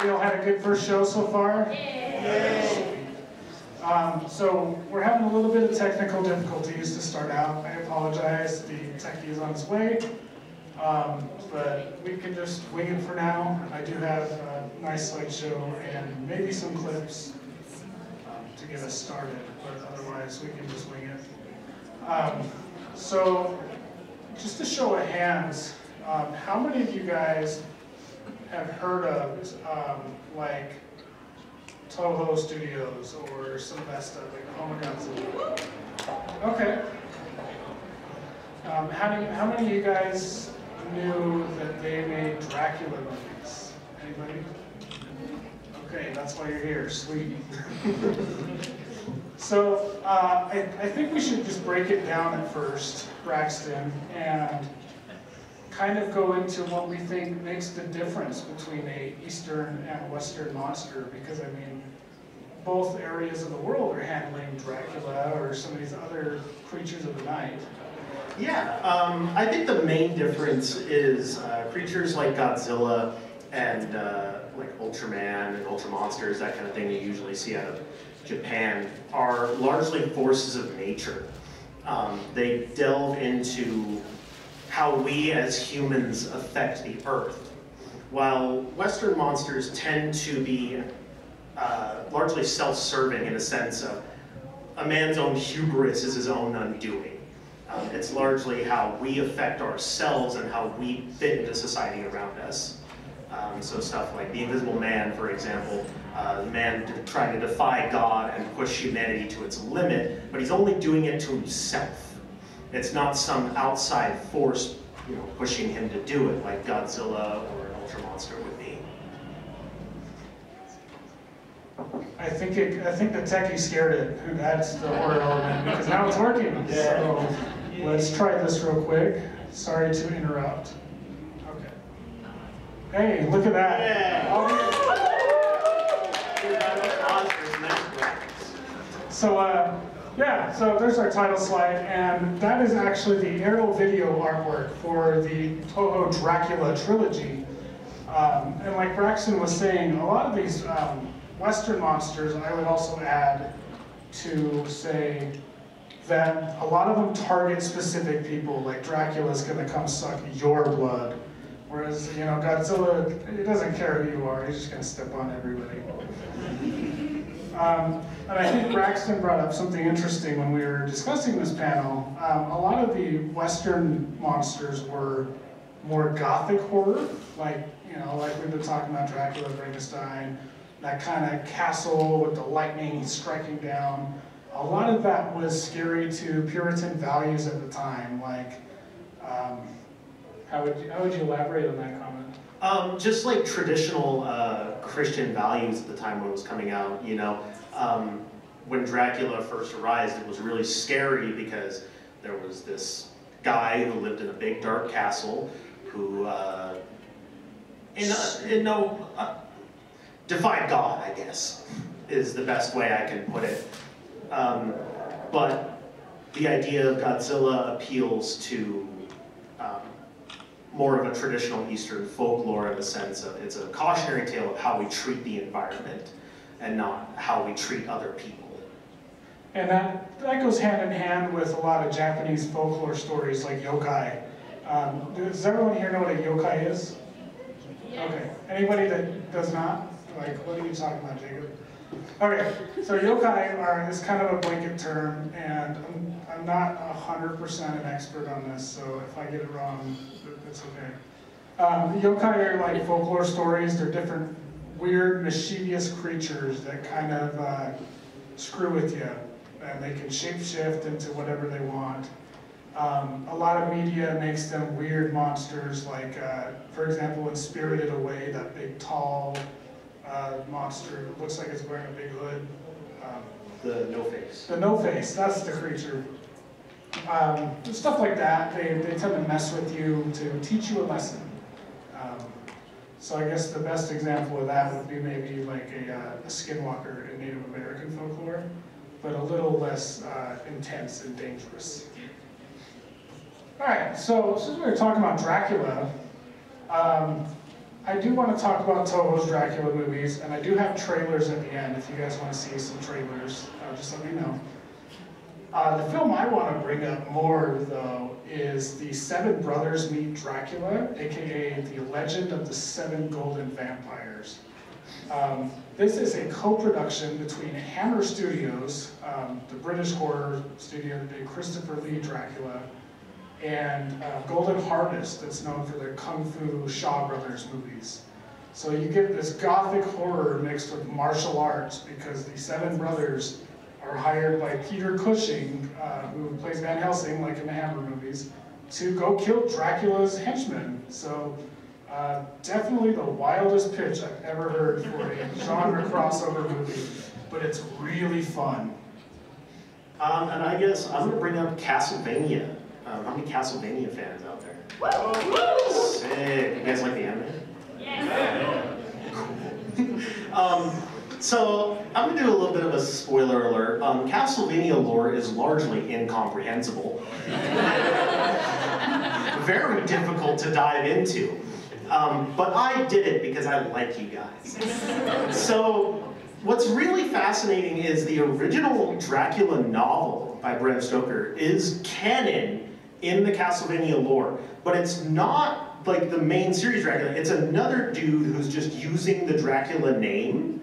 We all had a good first show so far? So we're having a little bit of technical difficulties to start out. I apologize, the techie is on his way. But we can just wing it for now. I do have a nice slideshow and maybe some clips to get us started, but otherwise we can just wing it. So just a show of hands, how many of you guys have heard of like Toho Studios or Sylvester, like Home Godzilla? Okay. How many of you guys knew that they made Dracula movies? Anybody? Okay, that's why you're here, sweet. So I think we should just break it down at first, Braxton, and kind of go into what we think makes the difference between a Eastern and Western monster, because I mean, both areas of the world are handling Dracula or some of these other creatures of the night. Yeah, I think the main difference is creatures like Godzilla and like Ultraman and Ultra Monsters, that kind of thing you usually see out of Japan, are largely forces of nature. They delve into how we as humans affect the earth, while Western monsters tend to be largely self-serving in a sense of a man's own hubris is his own undoing. It's largely how we affect ourselves and how we fit into society around us. So stuff like the Invisible Man, for example, the man trying to defy God and push humanity to its limit, but he's only doing it to himself. It's not some outside force, you know, pushing him to do it, like Godzilla or an Ultra Monster would be. I think the techie scared it, and that's the horror element, because now it's working. So let's try this real quick. Sorry to interrupt. Okay. Hey, look at that. So yeah, so there's our title slide, and that is actually the aerial video artwork for the Toho Dracula trilogy. And like Braxton was saying, a lot of these Western monsters, I would also add to say that a lot of them target specific people, like Dracula's gonna come suck your blood. Whereas, you know, Godzilla, he doesn't care who you are, he's just gonna step on everybody. And I think Braxton brought up something interesting when we were discussing this panel. A lot of the Western monsters were more gothic horror, like, you know, like we've been talking about Dracula, Frankenstein, that kind of castle with the lightning striking down. A lot of that was scary to Puritan values at the time. Like, how would you elaborate on that comment? Just like traditional Christian values at the time when it was coming out, you know. When Dracula first arose, it was really scary because there was this guy who lived in a big dark castle who, defied God, I guess, is the best way I can put it. But the idea of Godzilla appeals to more of a traditional Eastern folklore in the sense of it's a cautionary tale of how we treat the environment and not how we treat other people. And that goes hand in hand with a lot of Japanese folklore stories like yokai. Does everyone here know what a yokai is? Yes. Okay. Anybody that does not? Like, what are you talking about, Jacob? Okay, so yokai is kind of a blanket term, and I'm not 100% an expert on this, so if I get it wrong, it's okay. Yokai are like folklore stories. They're different weird, mischievous creatures that kind of screw with you, and they can shapeshift into whatever they want. A lot of media makes them weird monsters, like, for example, in Spirited Away, that big, tall monster looks like it's wearing a big hood. The no-face. The no-face, that's the creature. Stuff like that, they tend to mess with you to teach you a lesson. So I guess the best example of that would be maybe like a skinwalker in Native American folklore, but a little less intense and dangerous. All right, so since we were talking about Dracula, I I do want to talk about Toho's Dracula movies, and I do have trailers at the end if you guys want to see some trailers. Just let me know. The film I want to bring up more, though, is The Seven Brothers Meet Dracula, aka The Legend of the Seven Golden Vampires. This is a co-production between Hammer Studios, the British horror studio that did Christopher Lee Dracula, and Golden Harvest, that's known for their Kung Fu Shaw Brothers movies. So you get this gothic horror mixed with martial arts because the seven brothers are hired by Peter Cushing, who plays Van Helsing, like in the Hammer movies, to go kill Dracula's henchmen. So definitely the wildest pitch I've ever heard for a genre crossover movie, but it's really fun. And I guess I'm going to bring up Castlevania. How many Castlevania fans out there? Sick. You guys like the anime? Yes. Cool. So I'm going to do a little bit of a spoiler alert. Castlevania lore is largely incomprehensible. Very difficult to dive into. But I did it because I like you guys. So what's really fascinating is the original Dracula novel by Bram Stoker is canon in the Castlevania lore, but it's not like the main series Dracula. It's another dude who's just using the Dracula name.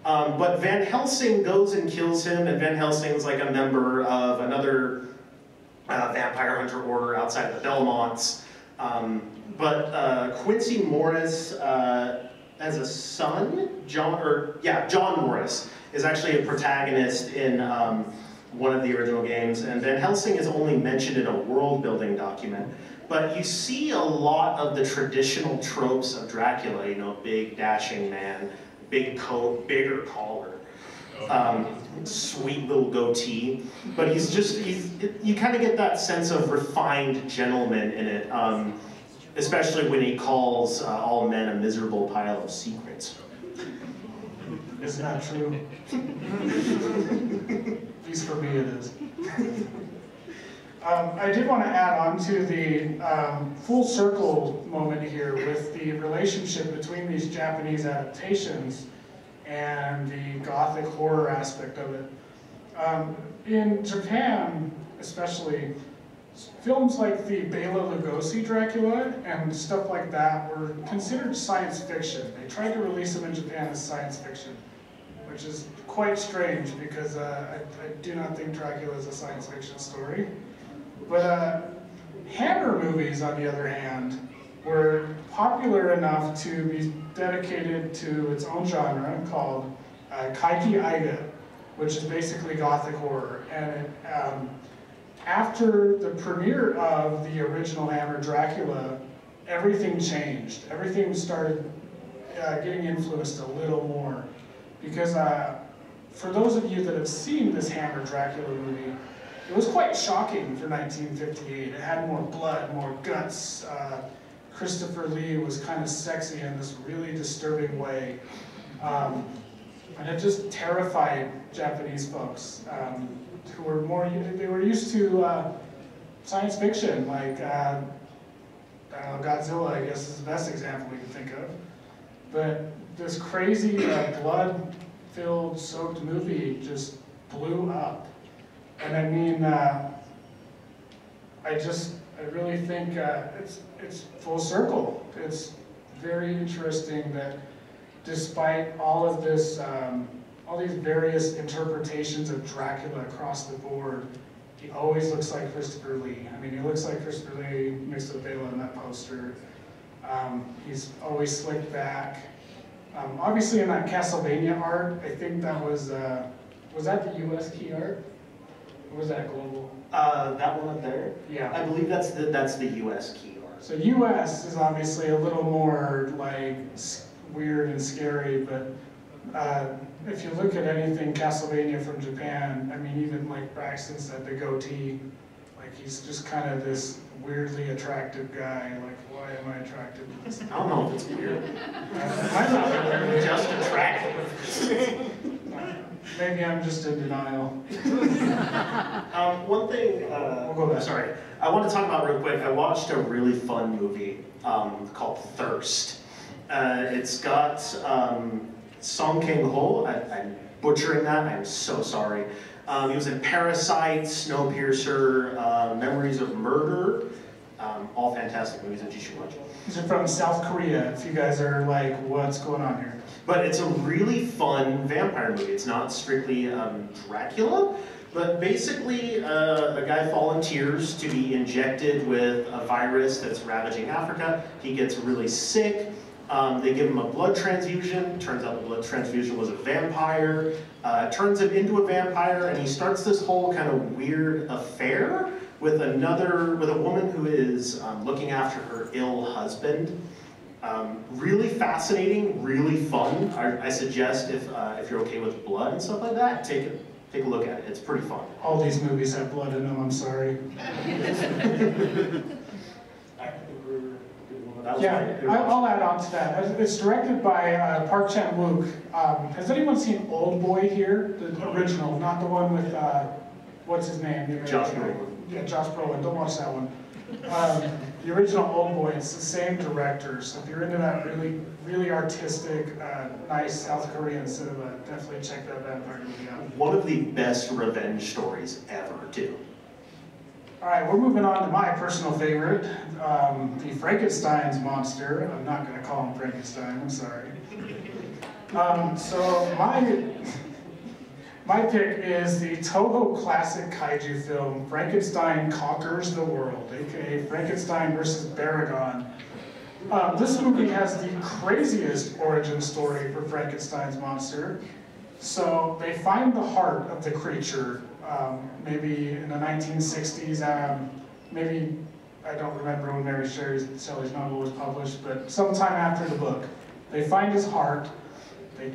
But Van Helsing goes and kills him, and Van Helsing's like a member of another vampire hunter order outside of the Belmonts. But Quincy Morris, as a son, John Morris, is actually a protagonist in one of the original games, and Van Helsing is only mentioned in a world-building document. But you see a lot of the traditional tropes of Dracula, you know, big dashing man, big coat, bigger collar, sweet little goatee. But you kind of get that sense of refined gentleman in it, especially when he calls all men a miserable pile of secrets. It's not true. At least for me it is. I did want to add on to the full circle moment here with the relationship between these Japanese adaptations and the gothic horror aspect of it. In Japan, especially, films like the Bela Lugosi Dracula and stuff like that were considered science fiction. They tried to release them in Japan as science fiction, which is quite strange because I do not think Dracula is a science fiction story. But Hammer movies, on the other hand, were popular enough to be dedicated to its own genre called Kaiju, which is basically gothic horror. And after the premiere of the original Hammer Dracula, everything changed. Everything started getting influenced a little more. Because for those of you that have seen this Hammer Dracula movie, it was quite shocking for 1958. It had more blood, more guts. Christopher Lee was kind of sexy in this really disturbing way. And it just terrified Japanese folks who were they were used to science fiction, like I don't know, Godzilla, I guess is the best example we can think of. But this crazy blood-filled, soaked movie just blew up. And I mean, I really think it's full circle. It's very interesting that despite all of this, all these various interpretations of Dracula across the board, he always looks like Christopher Lee. I mean, he looks like Christopher Lee mixed with Bela in that poster. He's always slicked back. Obviously in that Castlevania art, I think that was that the US key art? Or was that global? That one up there? Yeah. I believe that's the US key art. So US is obviously a little more like weird and scary, but if you look at anything Castlevania from Japan, I mean, even like Braxton said, the goatee, like he's just kind of this weirdly attractive guy. Like, why am I attracted to this? I don't know if it's weird. I'm not really Just attractive. Maybe I'm just in denial. One thing, We'll go back. sorry, I want to talk about real quick. I watched a really fun movie called Thirst. It's got Song Kang-ho. I'm butchering that. I'm so sorry. He was in Parasite, Snowpiercer, Memories of Murder. All fantastic movies that you should watch. These are from South Korea, if you guys are like, what's going on here? But it's a really fun vampire movie. It's not strictly Dracula, but basically a guy volunteers to be injected with a virus that's ravaging Africa. He gets really sick. They give him a blood transfusion. Turns out the blood transfusion was a vampire. Turns him into a vampire, and he starts this whole kind of weird affair with a woman who is looking after her ill husband. Really fascinating, really fun. I suggest if you're okay with blood and stuff like that, take a look at it. It's pretty fun. All these movies have blood in them, I'm sorry. Yeah, I'll add on to that. It's directed by Park Chan-wook. Has anyone seen Old Boy here? The original, not the one with, what's his name? Josh Brolin. Yeah, Josh Brolin. Don't watch that one. The original Old Boy, it's the same director. So if you're into that really, really artistic, nice South Korean cinema, definitely check that vampire movie out. One of the best revenge stories ever, too. All right, we're moving on to my personal favorite, the Frankenstein's monster. I'm not going to call him Frankenstein, I'm sorry. So my pick is the Toho classic kaiju film, Frankenstein Conquers the World, aka Frankenstein versus Baragon. This movie has the craziest origin story for Frankenstein's monster. So they find the heart of the creature, maybe in the 1960s, maybe, I don't remember when Mary Shelley's novel was published, but sometime after the book. They find his heart, they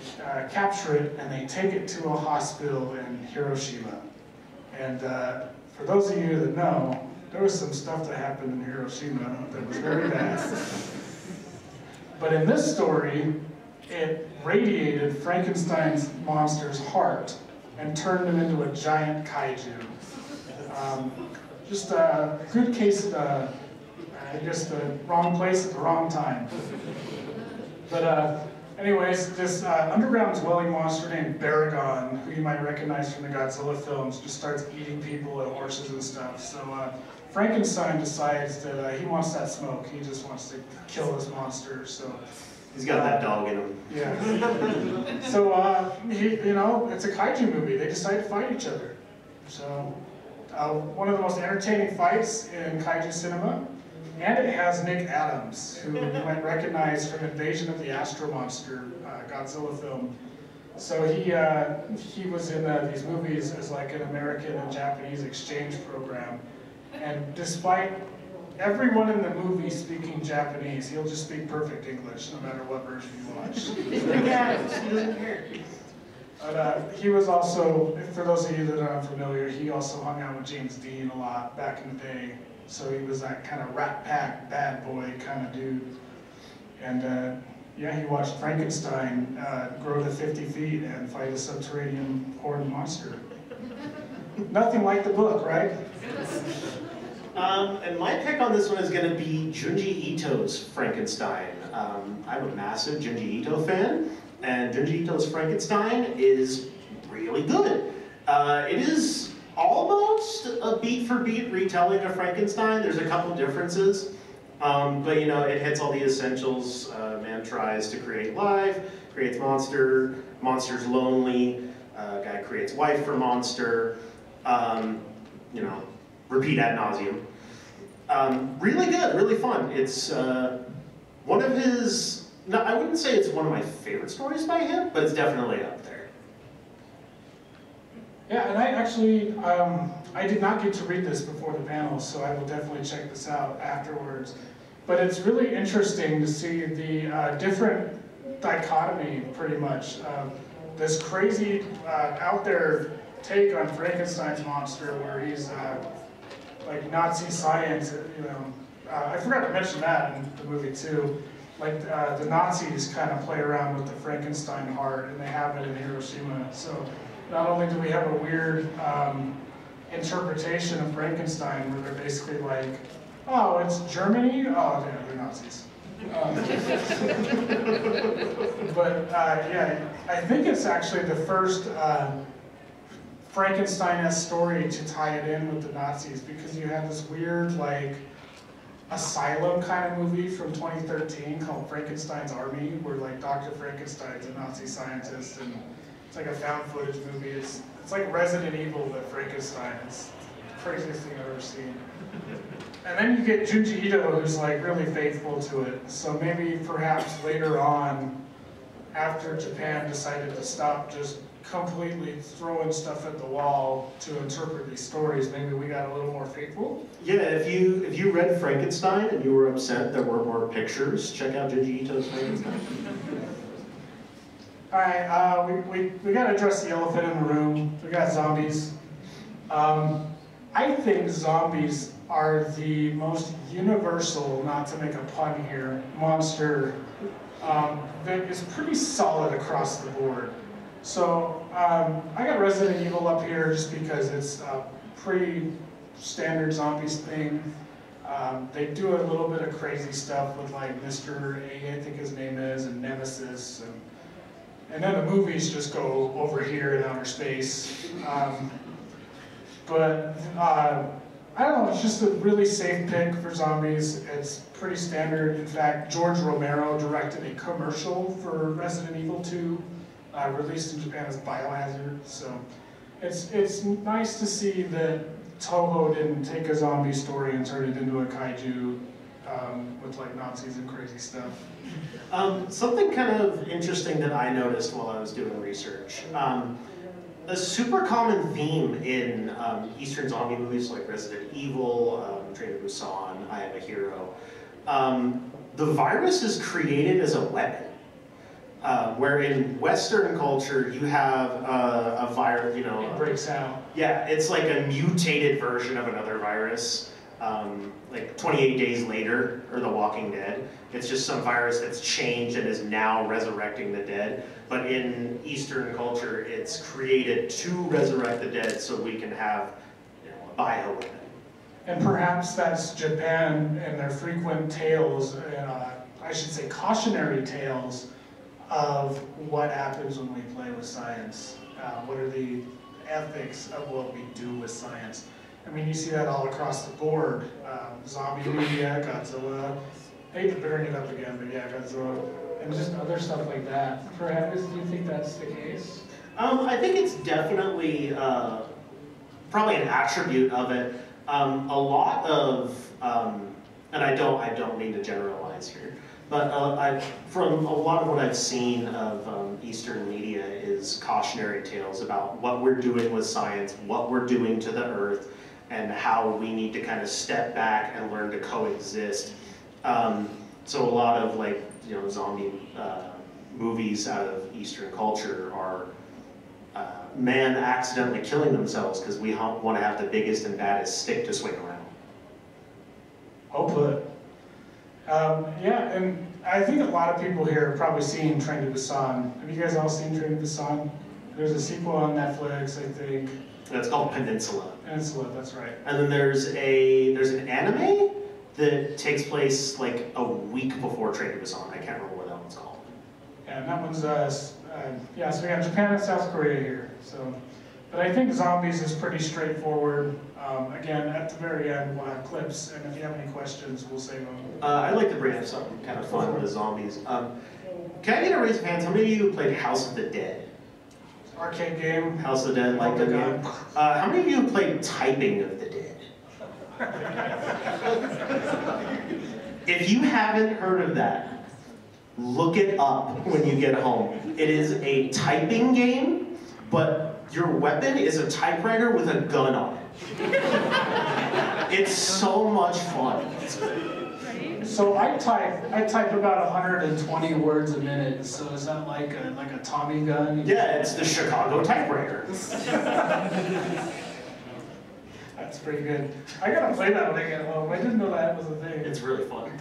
capture it, and they take it to a hospital in Hiroshima. And for those of you that know, there was some stuff that happened in Hiroshima that was very bad. But in this story, it radiated Frankenstein's monster's heart and turned him into a giant kaiju. Just a good case of I guess the wrong place at the wrong time. But anyways, this underground dwelling monster named Baragon, who you might recognize from the Godzilla films, just starts eating people and horses and stuff. So Frankenstein decides that he wants that smoke. He just wants to kill this monster. So he's got that dog in him. Yeah. So it's a kaiju movie. They decide to fight each other. So one of the most entertaining fights in kaiju cinema. And it has Nick Adams, who you might recognize from Invasion of the Astro Monster, Godzilla film. So he was in these movies as like an American and Japanese exchange program. And despite everyone in the movie speaking Japanese, he'll just speak perfect English no matter what version you watch. Nick Adams, he doesn't care. But he was also, for those of you that aren't familiar, he also hung out with James Dean a lot back in the day. So he was that kind of rat pack, bad boy kind of dude. And yeah, he watched Frankenstein grow to 50 feet and fight a subterranean horde monster. Nothing like the book, right? And my pick on this one is going to be Junji Ito's Frankenstein. I'm a massive Junji Ito fan, and Junji Ito's Frankenstein is really good. It is almost a beat-for-beat retelling of Frankenstein. There's a couple differences, but it hits all the essentials. Man tries to create life, creates monster, monster's lonely, guy creates wife for monster, repeat ad nauseum. Really good, really fun. It's one of his, no, I wouldn't say it's one of my favorite stories by him, but it's definitely up there. Yeah, and I actually, I did not get to read this before the panel, so I will definitely check this out afterwards. But it's really interesting to see the different dichotomy, pretty much. This crazy, out there take on Frankenstein's monster, where he's like Nazi science, I forgot to mention that in the movie too. Like the Nazis kind of play around with the Frankenstein heart, and they have it in Hiroshima. So not only do we have a weird interpretation of Frankenstein, where they're basically like, oh, it's Germany? Oh, yeah, they're Nazis. Yeah, I think it's actually the first Frankenstein-esque story to tie it in with the Nazis, because you had this weird, like, asylum kind of movie from 2013 called Frankenstein's Army, where like Dr. Frankenstein's a Nazi scientist, and it's like a found footage movie. It's like Resident Evil but Frankenstein. It's the craziest thing I've ever seen. And then you get Junji Ito, who's like really faithful to it. So maybe perhaps later on, after Japan decided to stop just completely throwing stuff at the wall to interpret these stories, maybe we got a little more faithful. Yeah, if you read Frankenstein and you were upset there weren't more pictures, check out Junji Ito's Frankenstein. All right, we got to address the elephant in the room. We got zombies. I think zombies are the most universal, not to make a pun here, monster that is pretty solid across the board. So I got Resident Evil up here just because it's a pretty standard zombies thing. They do a little bit of crazy stuff with like Mr. A, I think his name is, and Nemesis, and then the movies just go over here in outer space. I don't know, it's just a really safe pick for zombies. It's pretty standard. In fact, George Romero directed a commercial for Resident Evil 2, released in Japan as Biohazard. So it's nice to see that Toho didn't take a zombie story and turn it into a kaiju with like Nazis and crazy stuff. Something kind of interesting that I noticed while I was doing research. A super common theme in Eastern zombie movies like Resident Evil, Train to Busan, I Am a Hero, the virus is created as a weapon. Where in Western culture you have a virus, you know. It breaks out. Yeah, it's like a mutated version of another virus. Like 28 Days Later, or The Walking Dead. It's just some virus that's changed and is now resurrecting the dead. But in Eastern culture, it's created to resurrect the dead so we can have, you know, a bioweapon. And perhaps that's Japan and their frequent tales, I should say cautionary tales, of what happens when we play with science. What are the ethics of what we do with science? I mean, you see that all across the board. Zombie media, Godzilla. I hate to bring it up again, but yeah, Godzilla. And just other stuff like that. Perhaps, do you think that's the case? I think it's definitely probably an attribute of it. A lot of, and I don't mean to generalize here, but from a lot of what I've seen of Eastern media is cautionary tales about what we're doing with science, what we're doing to the earth, and how we need to kind of step back and learn to coexist. So a lot of like, you know, zombie movies out of Eastern culture are man accidentally killing themselves because we want to have the biggest and baddest stick to swing around. Oh, put. Yeah, and I think a lot of people here have probably seen Train to Busan. Have you guys all seen Train to Busan? There's a sequel on Netflix, I think. That's called Peninsula. Peninsula, that's right. And then there's an anime that takes place like a week before Train to Busan. I can't remember what that one's called. Yeah, and that one's, yeah, so we have Japan and South Korea here. So, but I think zombies is pretty straightforward. Again, at the very end, we'll have clips, and if you have any questions, we'll save them. I'd like to bring up something kind of fun with the zombies. Can I get a raise of hands? How many of you played House of the Dead? Arcade game. House of the Dead, like the game. How many of you have played Typing of the Dead? If you haven't heard of that, look it up when you get home. It is a typing game, but your weapon is a typewriter with a gun on it. It's so much fun. So I type about 120 words a minute. So is that like a Tommy gun? Yeah, it's the Chicago typewriter. That's pretty good. I gotta play that when I get home. I didn't know that was a thing. It's really fun.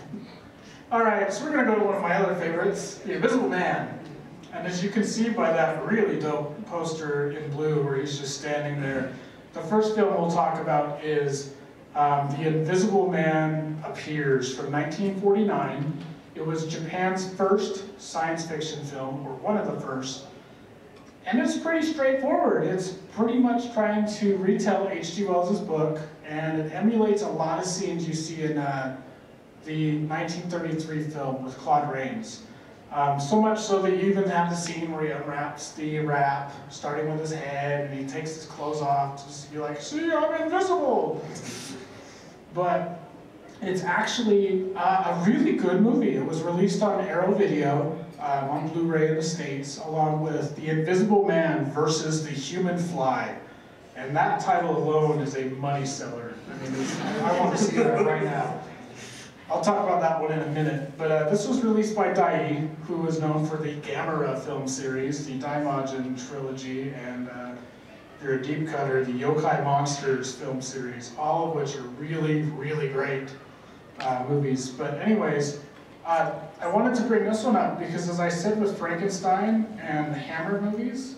All right, so we're gonna go to one of my other favorites, The Invisible Man. And as you can see by that really dope poster in blue where he's just standing there, the first film we'll talk about is The Invisible Man Appears from 1949. It was Japan's first science fiction film, or one of the first. And it's pretty straightforward. It's pretty much trying to retell H.G. Wells' book, and it emulates a lot of scenes you see in the 1933 film with Claude Rains. So much so that you even have the scene where he unwraps the wrap, starting with his head, and he takes his clothes off just to be like, see, I'm invisible! But it's actually a really good movie. It was released on Arrow Video, on Blu-ray in the States, along with The Invisible Man versus the Human Fly. And that title alone is a money seller. I mean, I want to see that right now. I'll talk about that one in a minute. But this was released by Dai, who is known for the Gamera film series, the Daimajin trilogy, and if you're a deep cutter, the Yokai Monsters film series, all of which are really, really great movies. But anyways, I wanted to bring this one up because, as I said with Frankenstein and the Hammer movies,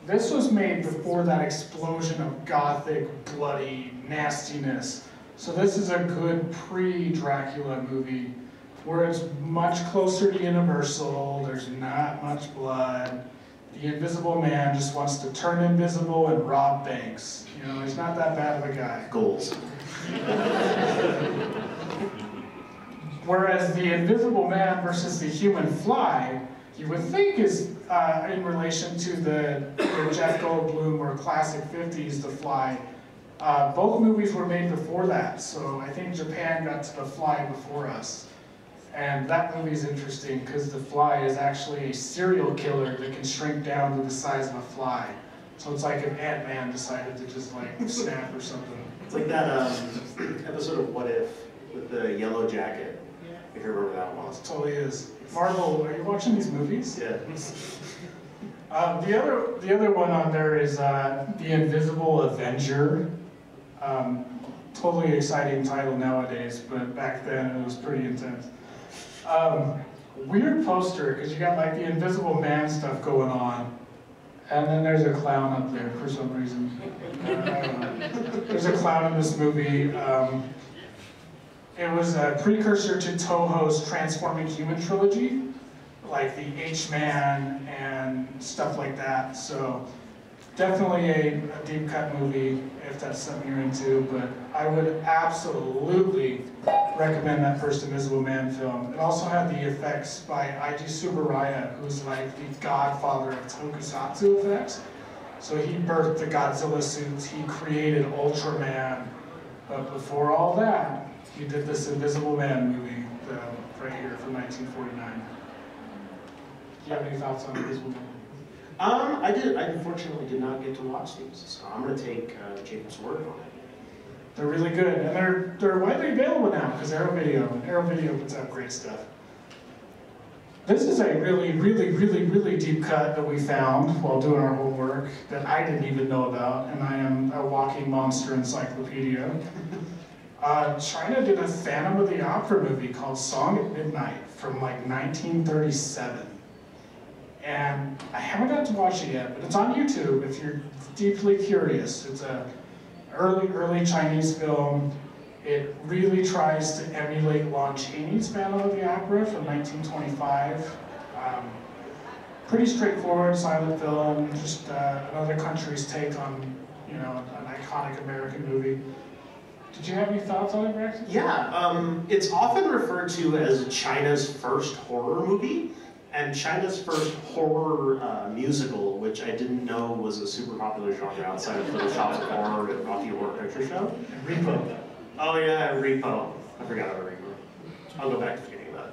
this was made before that explosion of gothic, bloody nastiness. So this is a good pre-Dracula movie where it's much closer to Universal, there's not much blood. The Invisible Man just wants to turn invisible and rob banks. You know, he's not that bad of a guy. Goals. Whereas The Invisible Man versus the Human Fly, you would think is in relation to the Jeff Goldblum or classic 50s The Fly. Both movies were made before that, so I think Japan got to The Fly before us. And that movie's interesting because The Fly is actually a serial killer that can shrink down to the size of a fly. So it's like if Ant-Man decided to just like snap or something. It's like that episode of What If with the yellow jacket. If you remember that one. It totally is. Marvel, are you watching these movies? Yeah. The other one on there is The Invisible Avenger. Totally exciting title nowadays, but back then it was pretty intense. Weird poster, because you got like the Invisible Man stuff going on, and then there's a clown up there for some reason. I don't know. There's a clown in this movie. It was a precursor to Toho's Transforming Human trilogy, like the H-Man and stuff like that. So definitely a deep cut movie if that's something you're into, but I would absolutely recommend that first Invisible Man film. It also had the effects by Eiji Tsuburaya, who's like the godfather of tokusatsu effects. So he birthed the Godzilla suits, he created Ultraman, but before all that, he did this Invisible Man movie right here from 1949. Do you have any thoughts on Invisible Man? I unfortunately did not get to watch these, so I'm going to take Jacob's word on it. They're really good, and they're widely available now because Arrow Video puts out great stuff. This is a really, really, really, really deep cut that we found while doing our homework that I didn't even know about, and I am a walking monster encyclopedia. China did a Phantom of the Opera movie called Song at Midnight from like 1937. And I haven't got to watch it yet, but it's on YouTube if you're deeply curious. It's a early Chinese film. It really tries to emulate Lon Chaney's Phantom of the Opera from 1925. Pretty straightforward silent film, just another country's take on, you know, an iconic American movie. Did you have any thoughts on it, Braxton? Yeah, it's often referred to as China's first horror movie. And China's first horror musical, which I didn't know was a super popular genre outside of Photoshop's horror and Rocky Horror Picture Show. Repo. Oh yeah, Repo. I forgot about Repo. I'll go back to forgetting about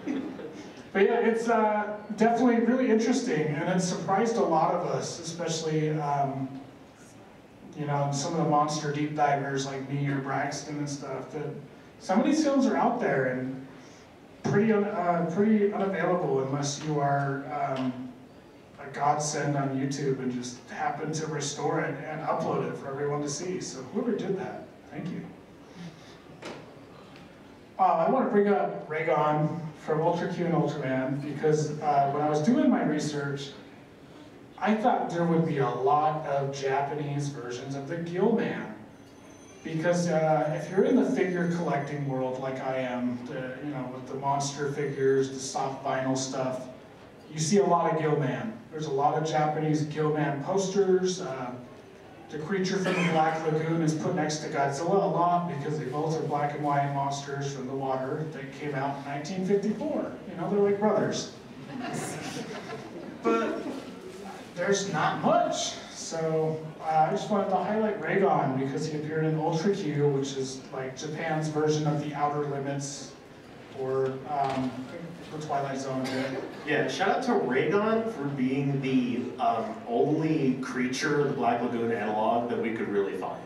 it. But yeah, it's definitely really interesting, and it surprised a lot of us, especially you know, some of the monster deep divers like me or Braxton and stuff, that some of these films are out there and pretty unavailable unless you are a godsend on YouTube and just happen to restore it and upload it for everyone to see. So whoever did that, thank you. I want to bring up Raygon from Ultra Q and Ultraman because when I was doing my research, I thought there would be a lot of Japanese versions of the Gill Man. Because if you're in the figure collecting world like I am, you know, with the monster figures, the soft vinyl stuff, you see a lot of Gilman. There's a lot of Japanese Gilman posters. The creature from the Black Lagoon is put next to Godzilla a lot because they both are black and white monsters from the water that came out in 1954. You know, they're like brothers. But there's not much. So I just wanted to highlight Raygon because he appeared in Ultra Q, which is like Japan's version of the Outer Limits, or the Twilight Zone bit. Yeah, shout out to Raygon for being the only creature of the Black Lagoon analog that we could really find.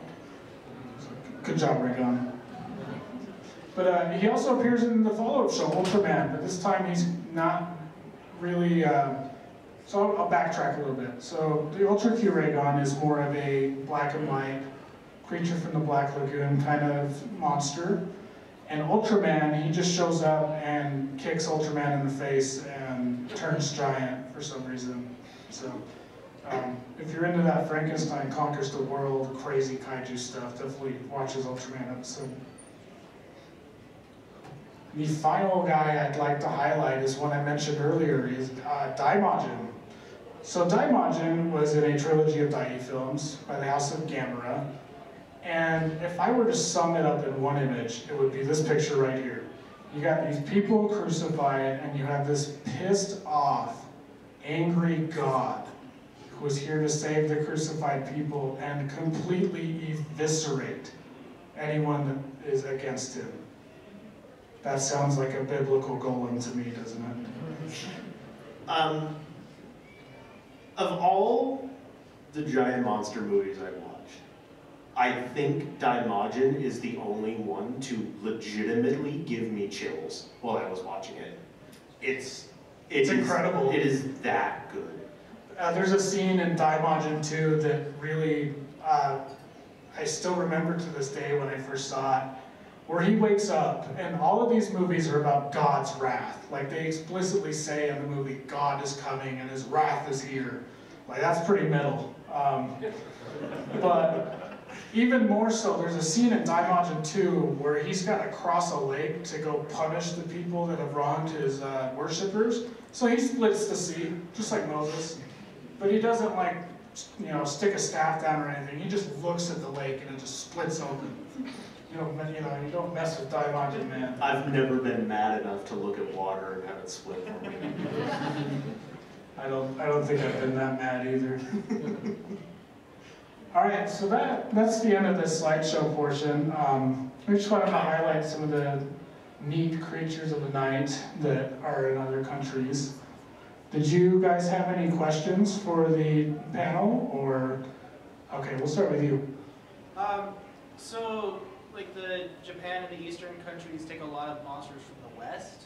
Good job, Raygon. But he also appears in the follow-up show, Ultraman, but this time he's not really... so I'll backtrack a little bit. So the Ultra Q Raygon is more of a black and white creature from the Black Lagoon kind of monster. And Ultraman, he just shows up and kicks Ultraman in the face and turns giant for some reason. So if you're into that Frankenstein conquers the world, crazy kaiju stuff, definitely watch his Ultraman episode. The final guy I'd like to highlight is one I mentioned earlier, is Daimajin. So Daimajin was in a trilogy of Dai films by the House of Gamera. And if I were to sum it up in one image, it would be this picture right here. You got these people crucified, and you have this pissed off, angry God who is here to save the crucified people and completely eviscerate anyone that is against him. That sounds like a biblical golem to me, doesn't it? Of all the giant monster movies I've watched, I think Daimajin is the only one to legitimately give me chills while I was watching it. It's incredible. It is that good. There's a scene in Daimajin 2 that really, I still remember to this day when I first saw it, where he wakes up, and all of these movies are about God's wrath. Like, they explicitly say in the movie, God is coming and his wrath is here. Like, that's pretty metal. But even more so, there's a scene in Daimajin 2 where he's got to cross a lake to go punish the people that have wronged his worshippers. So he splits the sea, just like Moses. But he doesn't, like, you know, stick a staff down or anything. He just looks at the lake and it just splits open. You don't mess with Daimajin, man. I've never been mad enough to look at water and have it split for me. I don't think I've been that mad either. All right, so that's the end of this slideshow portion. We just wanted to highlight some of the neat creatures of the night that are in other countries. Did you guys have any questions for the panel, or? Okay, we'll start with you. So, like the Japan and the Eastern countries take a lot of monsters from the West.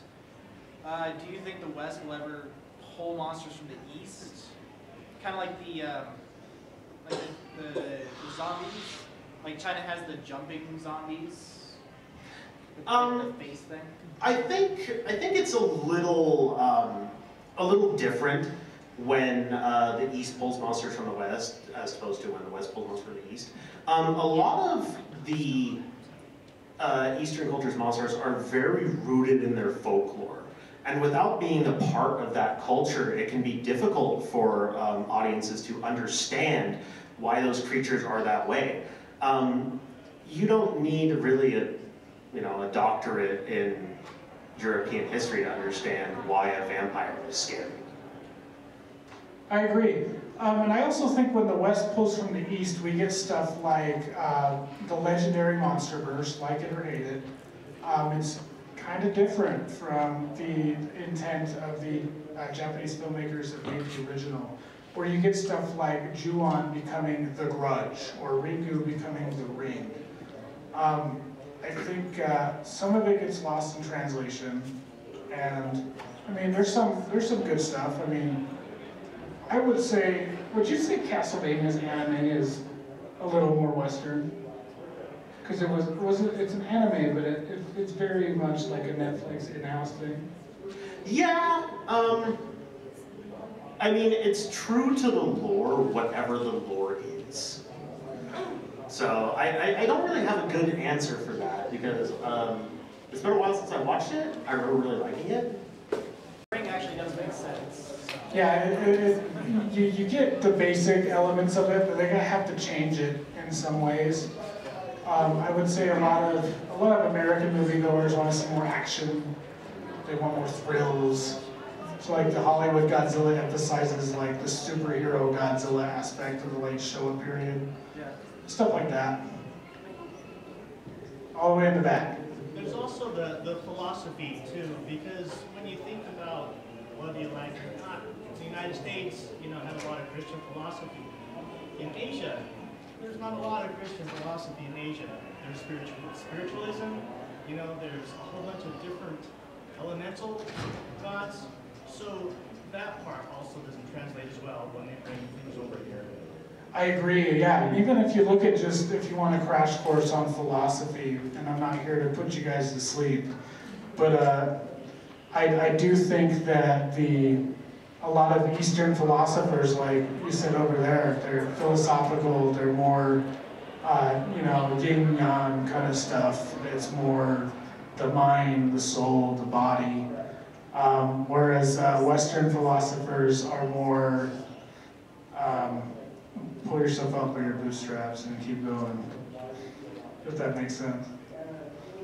Do you think the West will ever pull monsters from the East? Kind of like the zombies. Like China has the jumping zombies. With the face thing. I think it's a little different when the East pulls monsters from the West as opposed to when the West pulls monsters from the East. A lot of the Eastern culture's monsters are very rooted in their folklore. And without being a part of that culture, it can be difficult for audiences to understand why those creatures are that way. You don't need really a doctorate in European history to understand why a vampire is scary. I agree. And I also think when the West pulls from the East, we get stuff like the legendary Monsterverse, like it or hate it. It's kind of different from the intent of the Japanese filmmakers that made the original, where you get stuff like Ju-on becoming the Grudge, or Ringu becoming the Ring. I think some of it gets lost in translation, and I mean, there's some good stuff. I mean, I would you say Castlevania's anime is a little more Western? Because it's an anime, but it's very much like a Netflix in-house thing. Yeah, I mean, it's true to the lore, whatever the lore is. So I don't really have a good answer for that because it's been a while since I watched it. I remember really liking it. Ring actually does make sense. So. Yeah, you get the basic elements of it, but they're gonna have to change it in some ways. I would say a lot of American moviegoers want to see more action. They want more thrills. So like the Hollywood Godzilla emphasizes like the superhero Godzilla aspect of the late Showa period. Yeah. Stuff like that. All the way in the back. There's also the philosophy too, because when you think about whether you like it or not, the United States, have a lot of Christian philosophy. In Asia, there's not a lot of Christian philosophy in Asia. There's spiritualism, there's a whole bunch of different elemental gods. So that part also doesn't translate as well when they bring things over here. I agree, yeah. Even if you look at if you want a crash course on philosophy, and I'm not here to put you guys to sleep, but I do think that a lot of Eastern philosophers, like you said over there, they're philosophical, they're more, yin yang kind of stuff. It's more the mind, the soul, the body. Whereas Western philosophers are more pull yourself up by your bootstraps and keep going, if that makes sense.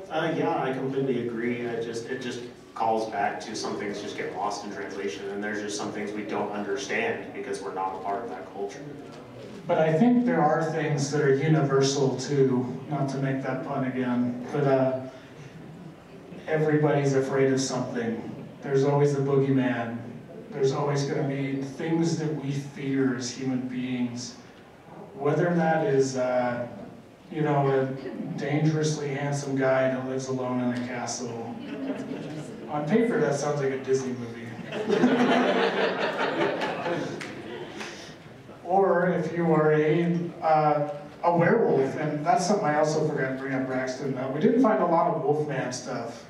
Yeah, I completely agree. It just calls back to some things just get lost in translation, and there's just some things we don't understand because we're not a part of that culture. But I think there are things that are universal too, not to make that pun again, but everybody's afraid of something. There's always the boogeyman. There's always going to be things that we fear as human beings. Whether that is, a dangerously handsome guy that lives alone in a castle. On paper, that sounds like a Disney movie. Or if you are a werewolf, and that's something I also forgot to bring up, Braxton. We didn't find a lot of Wolfman stuff.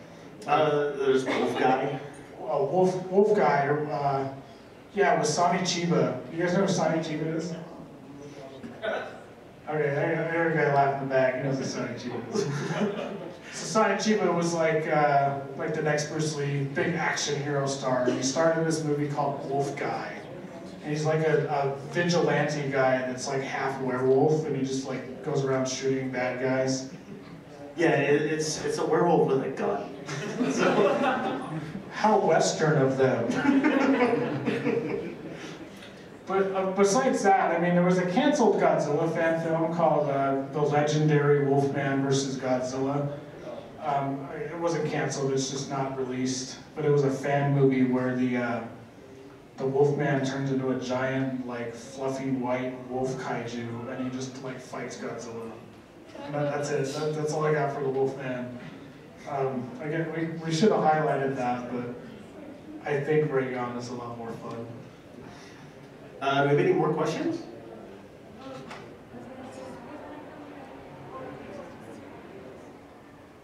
There's Wolf Guy. Wolf Guy, yeah, with Sonny Chiba. You guys know who Sonny Chiba is? Okay, I heard a guy laugh in the back. He knows who Sonny Chiba is. So Sonny Chiba was like the next Bruce Lee, big action hero star. And he started this movie called Wolf Guy. And he's like a vigilante guy that's like half werewolf, and he just like goes around shooting bad guys. Yeah, it's a werewolf with a gun. How Western of them. But besides that, I mean, there was a canceled Godzilla fan film called The Legendary Wolfman vs. Godzilla. It wasn't canceled, it's just not released. But it was a fan movie where the Wolfman turns into a giant, like, fluffy white wolf kaiju, and he just, like, fights Godzilla. And that's it. That's all I got for the Wolfman. Again, we should have highlighted that, but I think Raygon is a lot more fun. Do we have any more questions?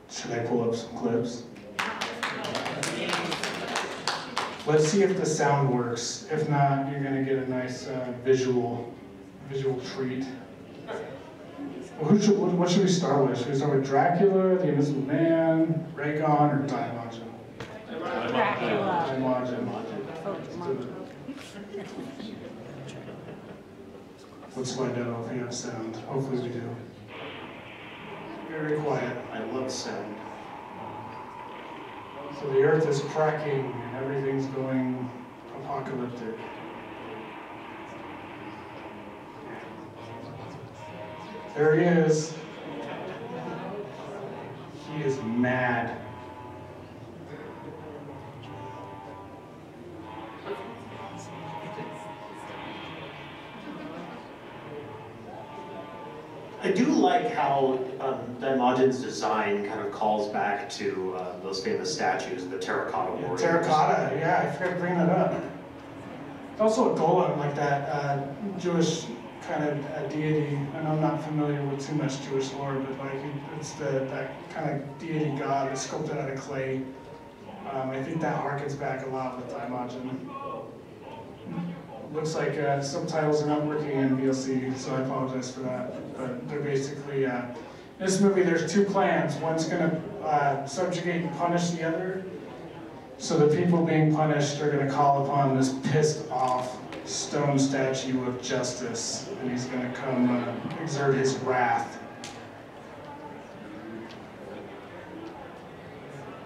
Should I pull up some clips? Let's see if the sound works. If not, you're going to get a nice visual treat. Well, what should we start with? Should we start with Dracula, The Invisible Man, Raygon, or Daimajin? Dracula. Daimajin. Let's find out if we have sound. Hopefully we do. Very quiet. I love sound. So the earth is cracking and everything's going apocalyptic. There he is. He is mad. I do like how Daimajin's design kind of calls back to those famous statues, the terracotta warriors. Terracotta, yeah, I forgot to bring that up. It's also a golem, like that Jewish kind of deity, and I'm not familiar with too much Jewish lore, but like it's that kind of deity god that's sculpted out of clay. I think that harkens back a lot with Daimajin. looks like subtitles are not working in VLC, so I apologize for that. But they're basically, in this movie there's two clans. One's going to subjugate and punish the other. So the people being punished are going to call upon this pissed off stone statue of justice, and he's going to come exert his wrath.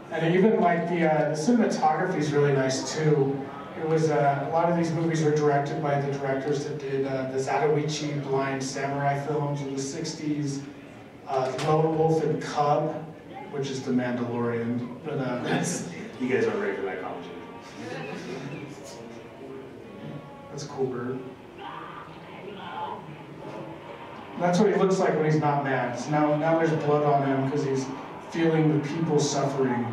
And even like the cinematography is really nice too. It was a lot of these movies were directed by the directors that did the Zatoichi blind samurai films in the '60s, Lone Wolf and Cub, which is The Mandalorian. But you guys aren't ready for that conversation. That's a cool bird. That's what he looks like when he's not mad. So now there's blood on him because he's feeling the people suffering.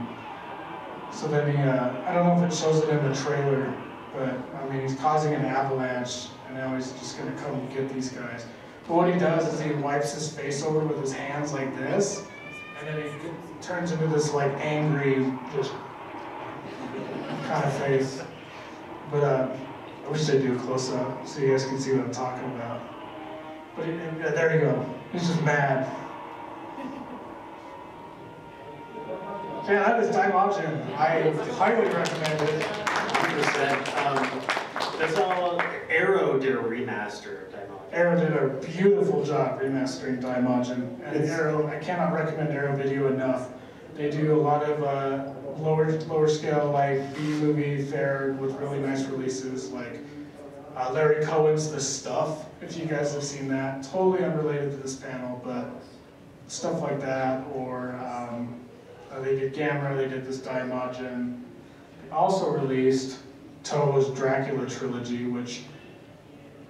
So then he, I don't know if it shows it in the trailer, but I mean, he's causing an avalanche, and now he's just gonna come get these guys. But what he does is he wipes his face over with his hands like this, and then he turns into this like angry, just kind of face. But I wish they'd do a close up so you guys can see what I'm talking about. But there you go. He's just mad. Yeah, that is Daimajin. I highly recommend it. 100%. That's all. Arrow did a remaster of Daimajin. Arrow did a beautiful job remastering Daimajin. And Arrow, I cannot recommend Arrow Video enough. They do a lot of lower scale, like B-movie fare with really nice releases, like Larry Cohen's The Stuff, if you guys have seen that. Totally unrelated to this panel, but stuff like that, or they did Gamera, they did this Daimajin. Also released Toho's Dracula trilogy, which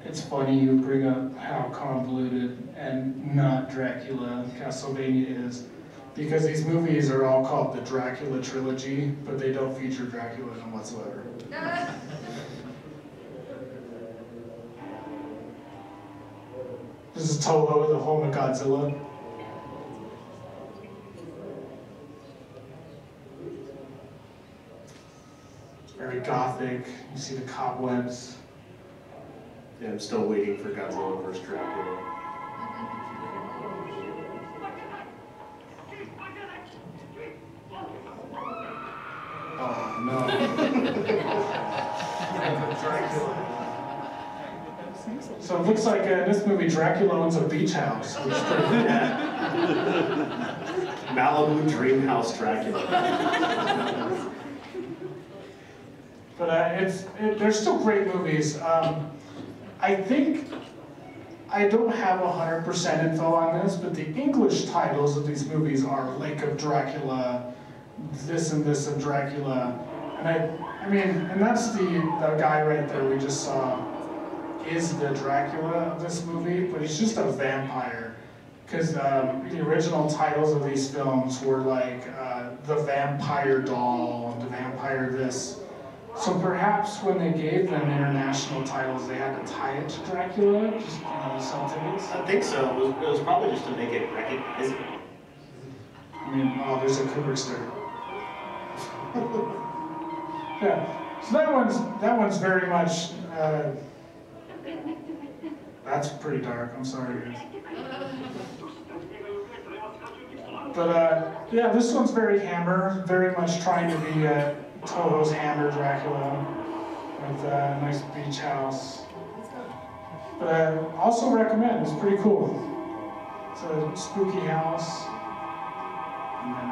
it's funny you bring up how convoluted and not Dracula Castlevania is, because these movies are all called the Dracula trilogy, but they don't feature Dracula in them whatsoever. This is Toho, the home of Godzilla. Very gothic. You see the cobwebs. Yeah, I'm still waiting for Godzilla vs. Dracula. Oh no. Dracula. So it looks like in this movie Dracula owns a beach house, which is pretty cool. Malibu Dreamhouse Dracula. But they're still great movies. I think, I don't have 100% info on this, but the English titles of these movies are Lake of Dracula, this and this of Dracula. And I mean, and that's the guy right there we just saw is the Dracula of this movie, but he's just a vampire. Because the original titles of these films were like The Vampire Doll and The Vampire This. So perhaps when they gave them international titles, they had to tie it to Dracula, just, sell tickets? I think so. It was probably just to make it recognizable. I mean, oh, there's a Kubrick sticker. Yeah, so that one's very much, that's pretty dark, I'm sorry guys. But yeah, this one's very Hammer, very much trying to be Toho's Hammer Dracula with a nice beach house. But I also recommend, it's pretty cool. It's a spooky house. And then,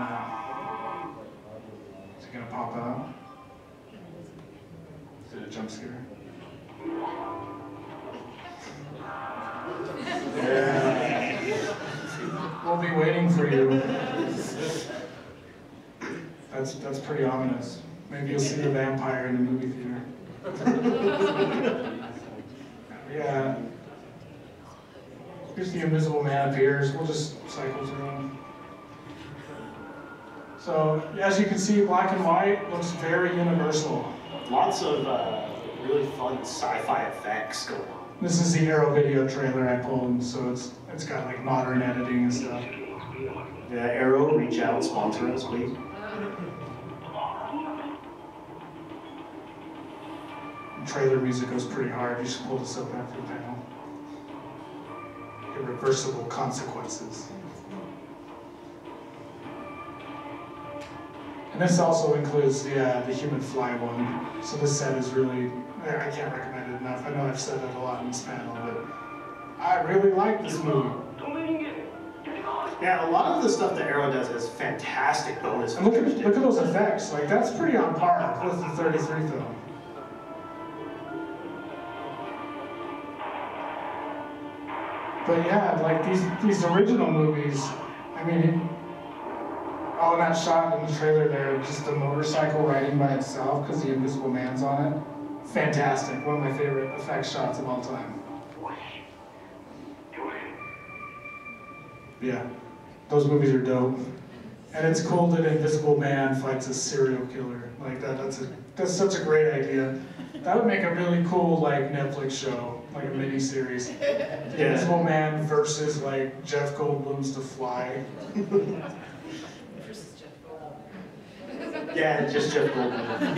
is it gonna pop out? Is it a jump scare? Yeah. We'll be waiting for you. That's pretty ominous. Maybe you'll see the vampire in the movie theater. Yeah. Here's the Invisible Man appears. We'll just cycle through them. So, as you can see, black and white looks very universal. Lots of really fun sci-fi effects going on. This is the Arrow Video trailer I pulled, so it's got like modern editing and stuff. Yeah, Arrow, reach out, sponsor us, please. Trailer music goes pretty hard. You should pull this up after the panel. Irreversible consequences. And this also includes the human fly one. So this set is really, I can't recommend it enough. I know I've said that a lot in this panel, but I really like this movie. Yeah, a lot of the stuff that Arrow does is fantastic bonus And features. look at those effects. Like, that's pretty on par with the 33 film. But yeah, like these original movies, I mean, all that shot in the trailer there, just the motorcycle riding by itself because the Invisible Man's on it. Fantastic. One of my favorite effect shots of all time. Yeah, those movies are dope. And it's cool that Invisible Man fights a serial killer. Like that's such a great idea. That would make a really cool like Netflix show, like a mini series. Invisible Man versus like Jeff Goldblum's The Fly. Yeah, just Jeff Goldblum.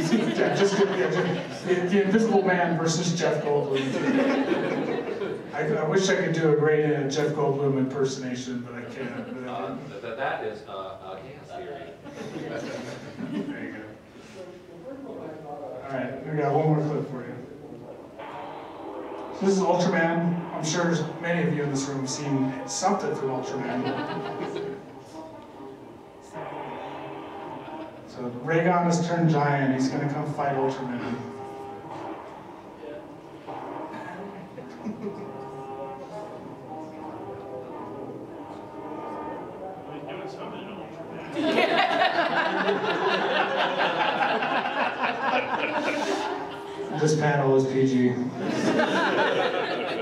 The Invisible Man versus Jeff Goldblum. I wish I could do a great Jeff Goldblum impersonation, but I can't. That is a gas theory. There you go. All right, we got one more clip for you. So this is Ultraman. I'm sure many of you in this room have seen something from Ultraman. So Raygon has turned giant. He's going to come fight Ultraman. This panel is PG.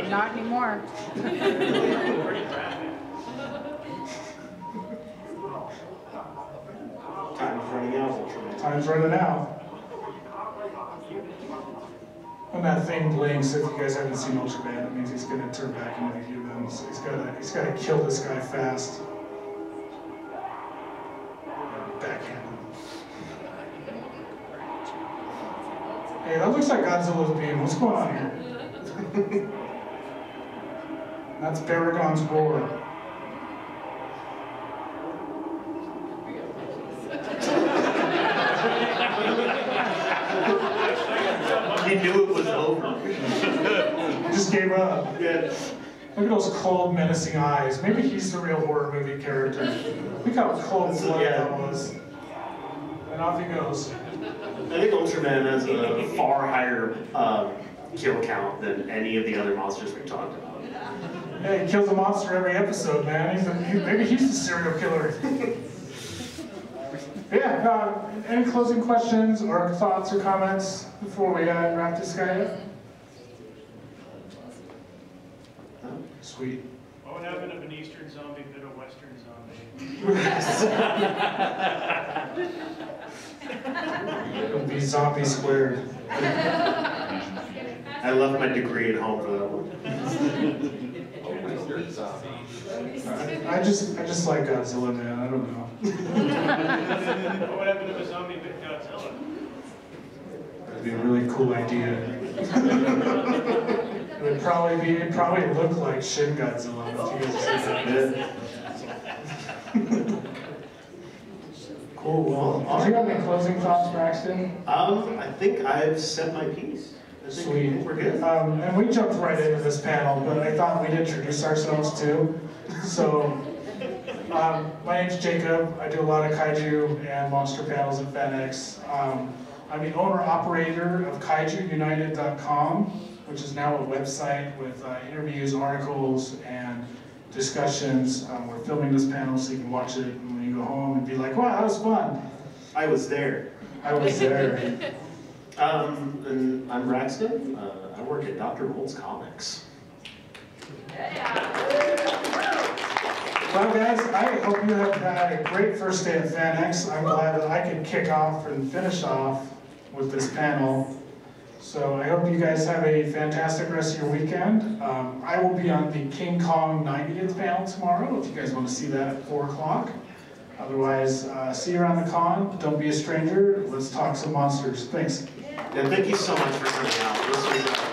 Not anymore. Time's running out, Ultraman. Time's running out. When that thing blinks, if you guys haven't seen Ultraman, it means he's going to turn back into a human. So he's got to kill this guy fast. Backhand him. Hey, that looks like Godzilla's beam. What's going on here? That's Baragon's roar. He knew it was over. He just gave up. Yeah. Look at those cold, menacing eyes. Maybe he's the real horror movie character. Look how cold blooded that was. And off he goes. I think Ultraman has a far higher kill count than any of the other monsters we've talked about. Hey, he kills a monster every episode, man. Maybe he's the serial killer. Yeah, any closing questions or thoughts or comments before we wrap this guy up? Sweet. What would happen if an Eastern zombie bit a Western zombie? It would be zombie squared. I left my degree at home for that one. I just like Godzilla, man. I don't know. What would happen if a zombie bit Godzilla? That'd be a really cool idea. It'd probably look like Shin Godzilla. If you guys see that. Cool. Well, do you have any closing thoughts, Braxton? I think I've said my piece. I think Sweet. we're good. And we jumped right into this panel, but I thought we'd introduce ourselves too. So, my name's Jacob. I do a lot of Kaiju and monster panels at FanX. I'm the owner-operator of KaijuUnited.com, which is now a website with interviews, articles, and discussions. We're filming this panel so you can watch it when you go home and be like, wow, that was fun. I was there. I was there. And I'm Braxton. I work at Dr. Mold's Comics. Well, guys, I hope you have had a great first day at FanX. I'm glad that I could kick off and finish off with this panel. So I hope you guys have a fantastic rest of your weekend. I will be on the King Kong 90th panel tomorrow if you guys want to see that at 4 o'clock. Otherwise, see you around the con. Don't be a stranger. Let's talk some monsters. Thanks. And thank you so much for coming out. This was